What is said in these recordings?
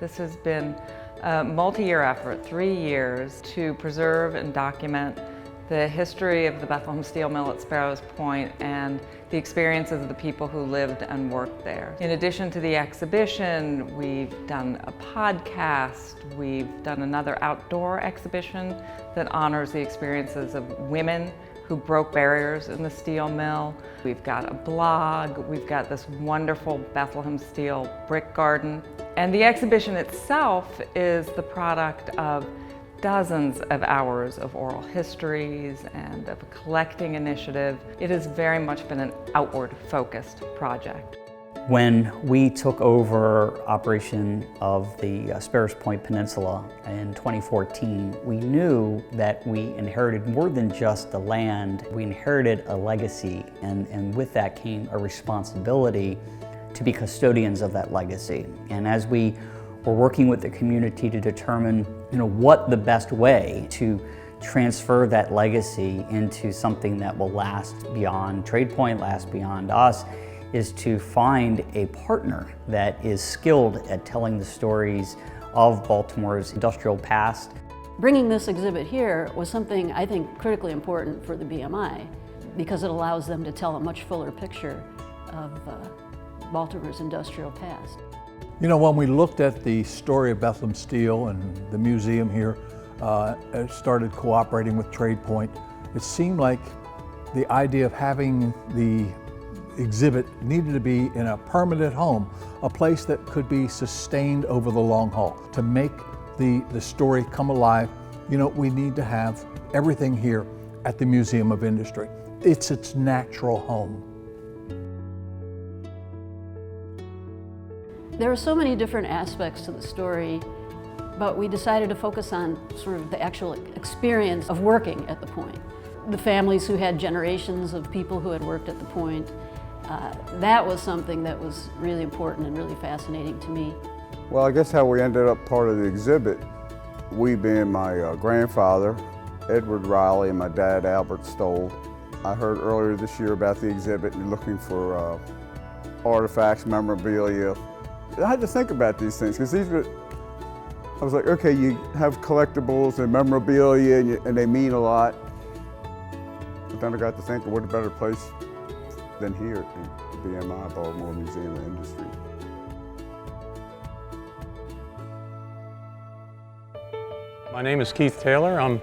This has been a multi-year effort, 3 years, to preserve and document the history of the Bethlehem Steel Mill at Sparrows Point and the experiences of the people who lived and worked there. In addition to the exhibition, we've done a podcast, we've done another outdoor exhibition that honors the experiences of women who broke barriers in the steel mill. We've got a blog, we've got this wonderful Bethlehem Steel brick garden. And the exhibition itself is the product of dozens of hours of oral histories and of a collecting initiative. It has very much been an outward-focused project. When we took over operation of the Sparrows Point Peninsula in 2014, we knew that we inherited more than just the land. We inherited a legacy, and with that came a responsibility to be custodians of that legacy. And as we were working with the community to determine what the best way to transfer that legacy into something that will last beyond Trade Point, last beyond us, is to find a partner that is skilled at telling the stories of Baltimore's industrial past. Bringing this exhibit here was something I think critically important for the BMI because it allows them to tell a much fuller picture of Baltimore's industrial past. When we looked at the story of Bethlehem Steel and the museum here started cooperating with Trade Point, it seemed like the idea of having the exhibit needed to be in a permanent home, a place that could be sustained over the long haul. To make the story come alive, we need to have everything here at the Museum of Industry. It's its natural home. There are so many different aspects to the story, but we decided to focus on sort of the actual experience of working at the point. The families who had generations of people who had worked at the point, that was something that was really important and really fascinating to me. Well, I guess how we ended up part of the exhibit, we being my grandfather, Edward Riley, and my dad, Albert Stoll. I heard earlier this year about the exhibit and looking for artifacts, memorabilia. I had to think about these things because I was like, okay, you have collectibles and memorabilia and they mean a lot. But then I got to think, what a better place than here at the BMI, Baltimore Museum of Industry. My name is Keith Taylor. I'm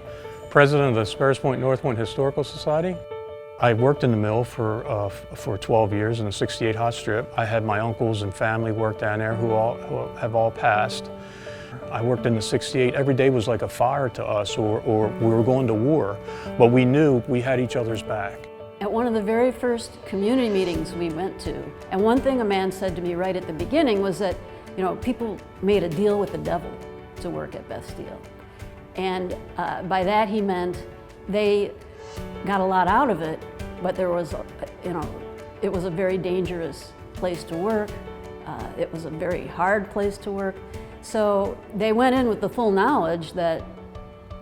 president of the Sparrows Point Northwind Historical Society. I worked in the mill for 12 years in the 68 hot strip. I had my uncles and family work down there who have all passed. I worked in the 68. Every day was like a fire to us, or we were going to war, but we knew we had each other's back. At one of the very first community meetings we went to, and one thing a man said to me right at the beginning was that, people made a deal with the devil to work at Beth Steel. And by that he meant they got a lot out of it, but there was, it was a very dangerous place to work. It was a very hard place to work. So they went in with the full knowledge that,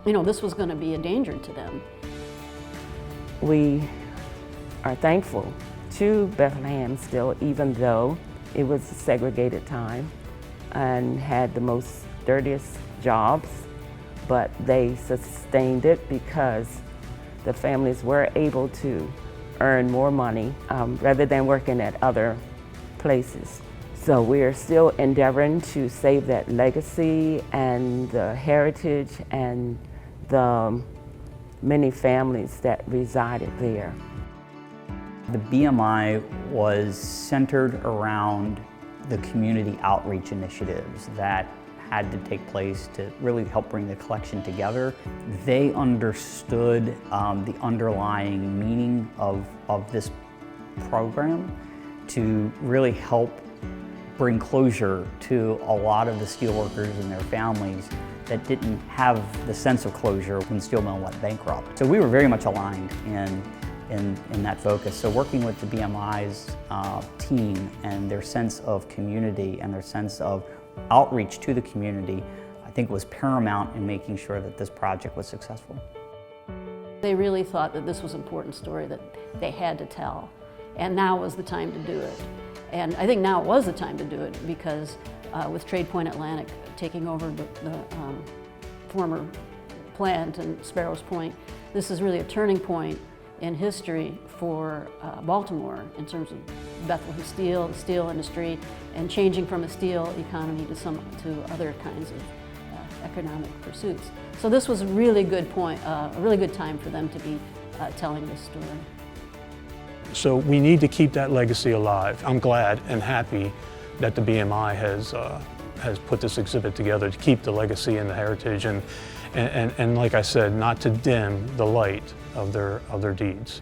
this was going to be a danger to them. We are thankful to Bethlehem Steel, even though it was a segregated time and had the most dirtiest jobs, but they sustained it because the families were able to earn more money rather than working at other places. So we're still endeavoring to save that legacy and the heritage and the many families that resided there. The BMI was centered around the community outreach initiatives that had to take place to really help bring the collection together. They understood the underlying meaning of this program to really help bring closure to a lot of the steelworkers and their families that didn't have the sense of closure when the steel mill went bankrupt. So we were very much aligned in that focus. So working with the BMI's team and their sense of community and their sense of outreach to the community, I think was paramount in making sure that this project was successful. They really thought that this was an important story that they had to tell, and now was the time to do it. And I think now it was the time to do it because with Trade Point Atlantic taking over the former plant in Sparrows Point, this is really a turning point in history for Baltimore in terms of Bethlehem Steel, the steel industry, and changing from a steel economy to other kinds of economic pursuits. So this was a really good point, a really good time for them to be telling this story. So we need to keep that legacy alive. I'm glad and happy that the BMI has put this exhibit together to keep the legacy and the heritage and like I said, not to dim the light of their deeds.